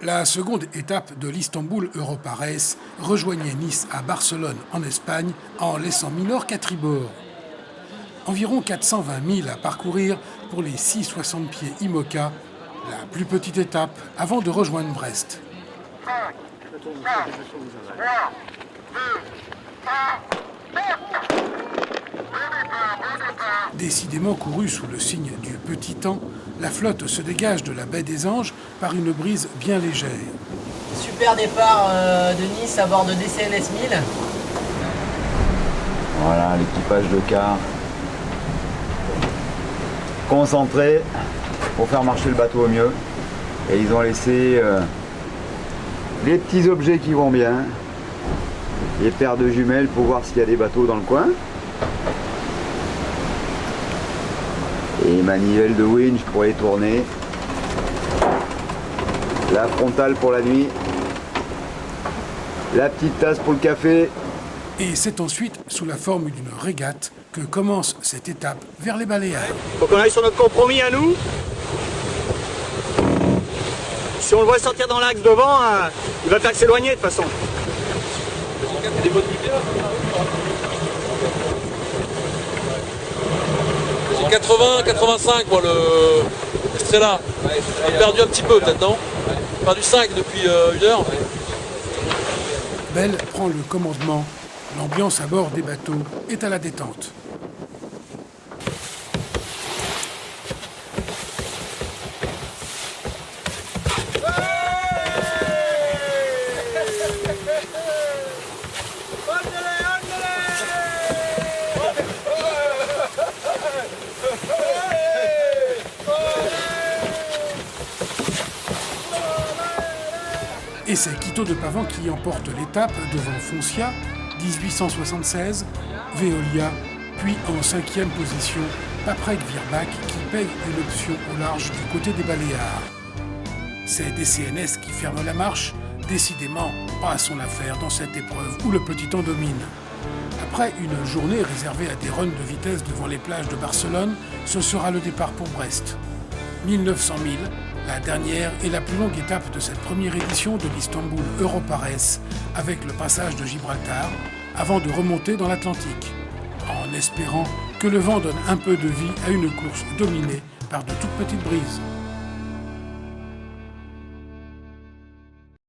La seconde étape de l'Istanbul Europa Race rejoignait Nice à Barcelone en Espagne en laissant Minorque à tribord. Environ 420 milles à parcourir pour les 660 pieds IMOCA, la plus petite étape avant de rejoindre Brest. Décidément courue sous le signe du petit temps, la flotte se dégage de la baie des Anges par une brise bien légère. Super départ de Nice à bord de DCNS 1000. Voilà, l'équipage de car. Concentré pour faire marcher le bateau au mieux. Et ils ont laissé les petits objets qui vont bien. Les paires de jumelles pour voir s'il y a des bateaux dans le coin. Et manivelle de winch pour les tourner. La frontale pour la nuit. La petite tasse pour le café. Et c'est ensuite, sous la forme d'une régate, que commence cette étape vers les Baléares. Faut qu'on aille sur notre compromis à nous. Si on le voit sortir dans l'axe devant, il va faire que s'éloigner de toute façon. J'ai 80, 85 moi le Estrella. J'ai perdu un petit peu peut-être, non? J'ai perdu 5 depuis 1 heure. Belle prend le commandement. L'ambiance à bord des bateaux est à la détente. Et c'est Quito de Pavan qui emporte l'étape devant Foncia, 1876, Veolia, puis en 5e position, Paprec Virbac qui paye une option au large du côté des Baléares. C'est DCNS qui ferme la marche, décidément pas à son affaire dans cette épreuve où le petit temps domine. Après une journée réservée à des runs de vitesse devant les plages de Barcelone, ce sera le départ pour Brest. 1900 milles, la dernière et la plus longue étape de cette première édition de l'Istanbul Europa Race, avec le passage de Gibraltar, avant de remonter dans l'Atlantique, en espérant que le vent donne un peu de vie à une course dominée par de toutes petites brises.